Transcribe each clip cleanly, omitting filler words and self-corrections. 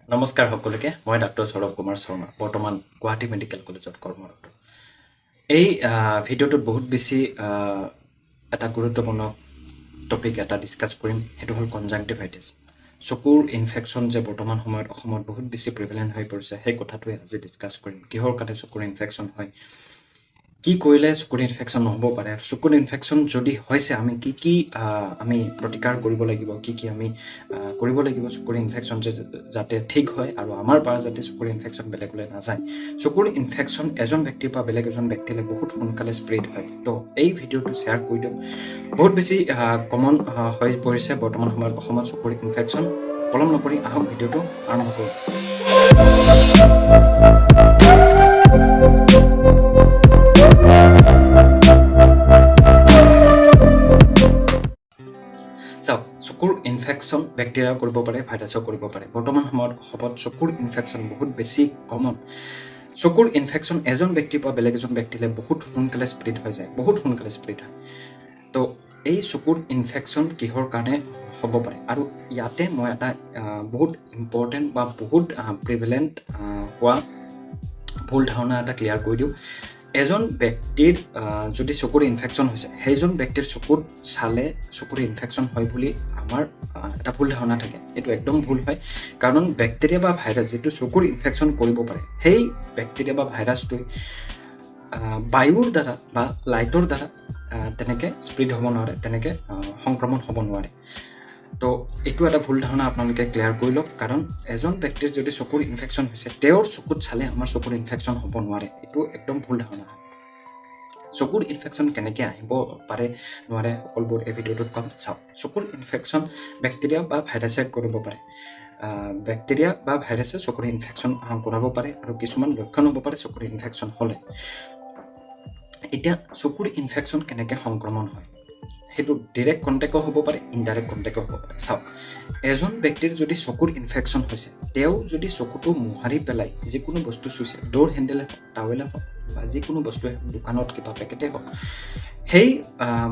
নমস্কাৰ সকলোকে মই ডাক্তৰ সৌৰভ কুমাৰ শৰ্মা বৰ্তমান গুৱাহাটী মেডিকেল কলেজত কৰ্মৰত এই ভিডিঅ'টোত বহুত বেছি এটা গুৰুত্বপূৰ্ণ টপিক এটা ডিসকাস কৰিম সেইটো হ'ল কনজাংটিভাইটিছ চকুৰ ইনফেকশ্যন যে বৰ্তমান সময়ত অসমত বহুত বেছি প্ৰিভেলেন্ট হৈ পৰিছে সেই কথাটোৱে আজি ডিসকাস কৰিম কিহৰ কাৰণে চকুৰ ইনফেকশ্যন হয় কি কৰিলে চকুৰ ইনফেকশ্যন নহ'ব পাৰে চকুৰ ইনফেকশ্যন যদি হৈছে আমি কি আমি প্ৰতিকাৰ কৰিব লাগিব কি আমি কৰিব লাগিব চকুৰ ইনফেকশ্যন যাতে ঠিক হয় আৰু আমাৰ পৰা যাতে চকুৰ ইনফেকশ্যন বেলেগলৈ নাযায় চকুৰ ইনফেকশ্যন এজন ব্যক্তিৰ পৰা বেলেগ এজন ব্যক্তিলৈ বহুত সোনকালে স্প্ৰেড হয় তো এই ভিডিঅ'টো শ্বেয়াৰ কৰি দিওঁ বহুত বেছি কমন হৈ পৰিছে বৰ্তমান সময়ত অসমত চকুৰ ইনফেকশ্যন পলম নকৰি আহক ভিডিঅ'টো আৰম্ভ কৰোঁ চকুৰ ইনফেকশ্যন বেক্টেৰিয়া কৰিব পাৰে ভাইৰাছও কৰিব পাৰে বৰ্তমান সময়ত অসমত চকুৰ ইনফেকশ্যন বহুত বেছি কমন চকুৰ ইনফেকশ্যন এজন ব্যক্তিৰ পৰা বেলেগ এজন ব্যক্তিলৈ বহুত সোনকালে স্প্ৰেড হৈ যায় বহুত সোনকালে স্প্ৰেড হয় তো এই চকুৰ ইনফেকশ্যন কিহৰ কাৰণে হ'ব পাৰে আৰু ইয়াতে মই এটা বহুত ইম্পৰ্টেণ্ট বা বহুত প্ৰিভেলেণ্ট হোৱা ভুল ধাৰণা এটা ক্লিয়াৰ কৰি দিওঁ এজন ব্যক্তিৰ যদি চকুৰ ইনফেকশ্যন হৈছে সেইজন ব্যক্তিৰ চকুত চালে চকুৰ ইনফেকশ্যন হয় বুলি আমাৰ এটা ভুল ধাৰণা থাকে এইটো একদম ভুল হয় কাৰণ বেক্টেৰিয়া বা ভাইৰাছ যিটো চকুৰ ইনফেকশ্যন কৰিব পাৰে সেই বেক্টেৰিয়া বা ভাইৰাছটোৱে বায়ুৰ দ্বাৰা বা লাইটৰ দ্বাৰা তেনেকৈ স্প্ৰেড হ'ব নোৱাৰে তেনেকৈ সংক্ৰমণ হ'ব নোৱাৰে তো এইটো এটা ভুল ধাৰণা আপোনালোকে ক্লিয়াৰ কৰি লওক কাৰণ এজন ব্যক্তিৰ যদি চকুৰ ইনফেকশ্যন হৈছে তেওঁৰ চকুত চালে আমাৰ চকুৰ ইনফেকশ্যন হ'ব নোৱাৰে এইটো একদম ভুল ধাৰণা চকুৰ ইনফেকশ্যন কেনেকৈ আহিব পাৰে নোৱাৰে সকলোবোৰ এই ভিডিঅ'টোত কম চাওক চকুৰ ইনফেকশ্যন বেক্টেৰিয়া বা ভাইৰাছে কৰিব পাৰে বেক্টেৰিয়া বা ভাইৰাছে চকুৰ ইনফেকশ্যন কৰাব পাৰে আৰু কিছুমান লক্ষণ হ'ব পাৰে চকুৰ ইনফেকশ্যন হ'লে এতিয়া চকুৰ ইনফেকশ্যন কেনেকৈ সংক্ৰমণ হয় সেইটো ডিৰেক্ট কণ্টেক্টও হ'ব পাৰে ইনডাইৰেক্ট কণ্টেক্টও হ'ব পাৰে চাওক এজন ব্যক্তিৰ যদি চকুৰ ইনফেকশ্যন হৈছে তেওঁ যদি চকুটো মোহাৰি পেলাই যিকোনো বস্তু চুইছে ড'ৰ হেণ্ডেলে হওক টাৱেলে হওক বা যিকোনো বস্তুৱে দোকানত কিবা পেকেটে হওক সেই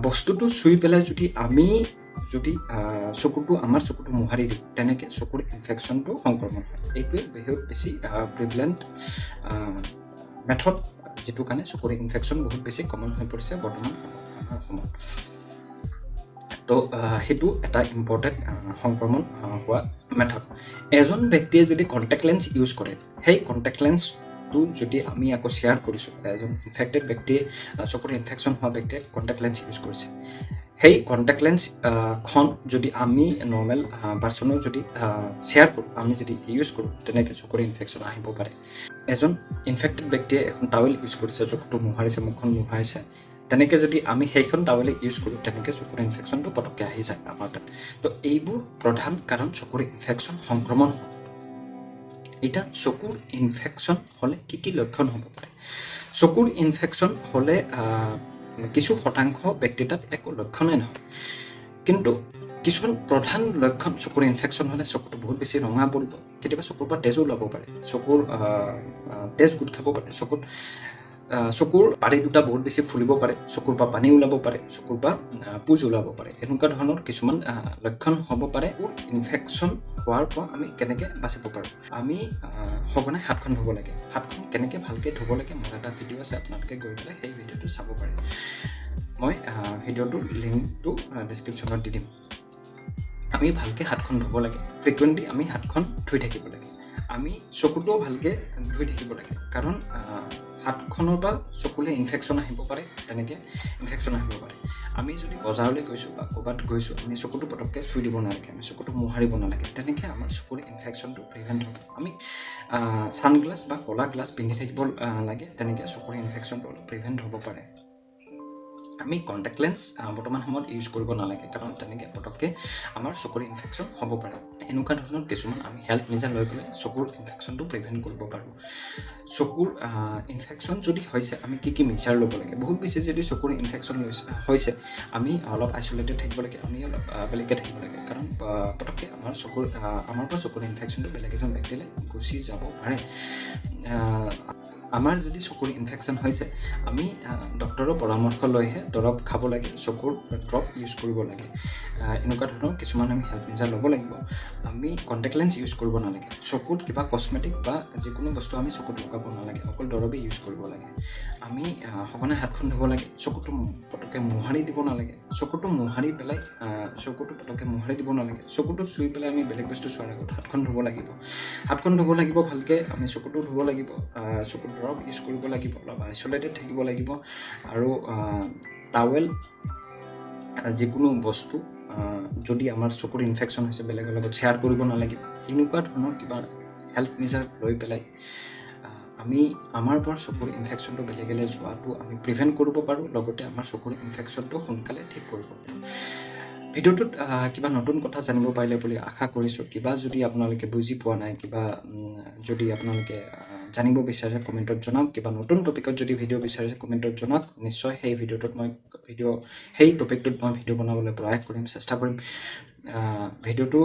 বস্তুটো চুই পেলাই যদি আমি আমাৰ চকুটো মোহাৰি দিওঁ তেনেকৈ চকুৰ ইনফেকশ্যনটো সংক্ৰমণ হয় এইটোৱে বহুত বেছি প্ৰিভেলেণ্ট মেথড যিটো কাৰণে চকুৰ ইনফেকশ্যন বহুত বেছি কমন হৈ পৰিছে বৰ্তমান আমাৰ সময়ত তো সেইটো এটা ইম্পৰ্টেণ্ট সংক্ৰমণ হোৱা মেথড এজন ব্যক্তিয়ে যদি কণ্টেক্ট লেন্স ইউজ কৰে সেই কণ্টেক্ট লেন্সটো যদি আমি আকৌ শ্বেয়াৰ কৰিছোঁ এজন ইনফেক্টেড ব্যক্তিয়ে চকুৰ ইনফেকশ্যন হোৱা ব্যক্তিয়ে কণ্টেক্ট লেন্স ইউজ কৰিছে সেই কণ্টেক্ট লেন্সখন যদি আমি নৰ্মেল পাৰ্চনেও যদি শ্বেয়াৰ কৰোঁ আমি যদি ইউজ কৰোঁ তেনেকৈ চকুৰ ইনফেকশ্যন আহিব পাৰে এজন ইনফেক্টেড ব্যক্তিয়ে এখন টাৱেল ইউজ কৰিছে চকুটো মোহাৰিছে মুখখন মোহাৰিছে তেনেকৈ যদি আমি সেইখন টাৱেলে ইউজ কৰোঁ তেনেকৈ চকুৰ ইনফেকশ্যনটো পটককৈ আহি যায় আমাৰ তাত তো এইবোৰ প্ৰধান কাৰণ চকুৰ ইনফেকশ্যন সংক্ৰমণ হয় এতিয়া চকুৰ ইনফেকশ্যন হ'লে কি লক্ষণ হ'ব পাৰে চকুৰ ইনফেকশ্যন হ'লে কিছু শতাংশ ব্যক্তিৰ তাত একো লক্ষণেই নহয় কিন্তু কিছুমান প্ৰধান লক্ষণ চকুৰ ইনফেকশ্যন হ'লে চকুটো বহুত বেছি ৰঙা পৰিব কেতিয়াবা চকুৰ পৰা তেজো ওলাব পাৰে চকুৰ তেজ গোট খাব পাৰে চকুৰ পাৰি দুটা বহুত বেছি ফুলিব পাৰে চকুৰ পৰা পানী ওলাব পাৰে চকুৰ পৰা পুজ ওলাব পাৰে এনেকুৱা ধৰণৰ কিছুমান লক্ষণ হ'ব পাৰে ইনফেকশ্যন হোৱাৰ পৰা আমি কেনেকৈ বাচিব পাৰোঁ আমি সঘনাই হাতখন ধুব লাগে হাতখন কেনেকৈ ভালকৈ ধুব লাগে মোৰ এটা ভিডিঅ' আছে আপোনালোকে গৈ পেলাই সেই ভিডিঅ'টো চাব পাৰে মই ভিডিঅ'টোৰ লিংকটো ডেছক্ৰিপশ্যনত দি দিম আমি ভালকৈ হাতখন ধুব লাগে ফ্ৰিকুৱেণ্টলি আমি হাতখন ধুই থাকিব লাগে আমি চকুটোও ভালকৈ ধুই থাকিব লাগে কাৰণ হাতখনৰ পৰা চকুলে ইনফেকশ্যন আহিব পাৰে তেনেকৈ ইনফেকশ্যন আহিব পাৰে আমি যদি বজাৰলৈ গৈছোঁ বা ক'ৰবাত গৈছোঁ আমি চকুটো পটককৈ চুই দিব নালাগে আমি চকুটো মোহাৰিব নালাগে তেনেকৈ আমাৰ চকুৰ ইনফেকশ্যনটো প্ৰিভেণ্ট হ'ব আমি ছানগ্লাছ বা ক'লা গ্লাছ পিন্ধি থাকিব লাগে তেনেকৈ চকুৰ ইনফেকশ্যনটো অলপ প্ৰিভেণ্ট হ'ব পাৰে আমি কণ্টেক্ট লেন্স বৰ্তমান সময়ত ইউজ কৰিব নালাগে কাৰণ তেনেকৈ পটককৈ আমাৰ চকুৰ ইনফেকশ্যন হ'ব পাৰে এনেকুৱা ধৰণৰ কিছুমান আমি হেল্প মেজাৰ লৈ পেলাই চকুৰ ইনফেকশ্যনটো প্ৰিভেণ্ট কৰিব পাৰোঁ চকুৰ ইনফেকশ্যন যদি হৈছে আমি কি মেজাৰ ল'ব লাগে বহুত বেছি যদি চকুৰ ইনফেকশ্যন হৈছে আমি অলপ আইচলেটেড থাকিব লাগে আমি অলপ বেলেগকৈ থাকিব লাগে কাৰণ পটককৈ আমাৰ পৰা চকুৰ ইনফেকশ্যনটো বেলেগ এজন ব্যক্তিলৈ গুচি যাব পাৰে আমাৰ যদি চকুৰ ইনফেকশ্যন হৈছে আমি ডক্তৰৰ পৰামৰ্শ লৈহে দৰৱ খাব লাগে, চকুৰ ড্ৰপ ইউজ কৰিব লাগে। এনেকুৱা ধৰণৰ কিছুমান আমি হেল্থ মেজাৰ ল'ব লাগিব। আমি কণ্টেক্ট লেন্স ইউজ কৰিব নালাগে, চকুত কিবা কছমেটিক বা যিকোনো বস্তু আমি চকুত লগাব নালাগে, অকল দৰৱেই ইউজ কৰিব লাগে। আমি সঘনাই হাতখন ধুব লাগে, চকুটো পটককৈ মোহাৰি দিব নালাগে, চকুটো মোহাৰি পেলাই চকুটো পটককৈ মোহাৰি দিব নালাগে, চকুটো চুই পেলাই আমি বেলেগ বস্তু চোৱাৰ আগত হাতখন ধুব লাগিব। হাতখন ধুব লাগিব ভালকৈ, আমি চকুটো ধুব লাগিব, চকুত দৰৱ ইউজ কৰিব লাগিব, অলপ আইচলেটেড থাকিব লাগিব। আৰু টাৱেল যিকোনো বস্তু যদি আমাৰ চকুৰ ইনফেকশ্যন হৈছে বেলেগৰ লগত শ্বেয়াৰ কৰিব নালাগিব। এনেকুৱা ধৰণৰ কিবা হেল্থ মেজাৰ লৈ পেলাই আমি আমাৰ পৰা চকুৰ ইনফেকশ্যনটো বেলেগলৈ যোৱাটো আমি প্ৰিভেণ্ট কৰিব পাৰোঁ, লগতে আমাৰ চকুৰ ইনফেকশ্যনটো সোনকালে ঠিক কৰিব পাৰোঁ। ভিডিঅ'টোত কিবা নতুন কথা জানিব পাৰিলে বুলি আশা কৰিছোঁ। কিবা যদি আপোনালোকে বুজি পোৱা নাই, কিবা যদি আপোনালোকে জানিব বিচাৰে কমেণ্টত জনাওক, কিবা নতুন টপিকত যদি ভিডিঅ' বিচাৰে কমেণ্টত জনাওক। নিশ্চয় সেই টপিকটোত মই ভিডিঅ' বনাবলৈ প্ৰয়াস কৰিম, চেষ্টা কৰিম। ভিডিঅ'টো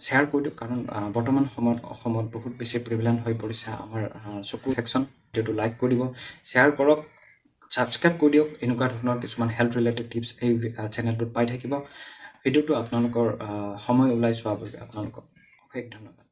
শ্বেয়াৰ কৰি দিওঁ, কাৰণ বৰ্তমান সময়ত অসমত বহুত বেছি প্ৰিভেলেণ্ট হৈ পৰিছে আমাৰ চকুৰ ইনফেকশ্যন। ভিডিঅ'টো লাইক কৰি দিব, শ্বেয়াৰ কৰক, ছাবস্ক্ৰাইব কৰি দিয়ক। এনেকুৱা ধৰণৰ কিছুমান হেল্থ ৰিলেটেড টিপছ এই চেনেলটোত পাই থাকিব। ভিডিঅ'টো আপোনালোকৰ সময় ওলাই চোৱাৰ বাবে আপোনালোকক অশেষ ধন্যবাদ।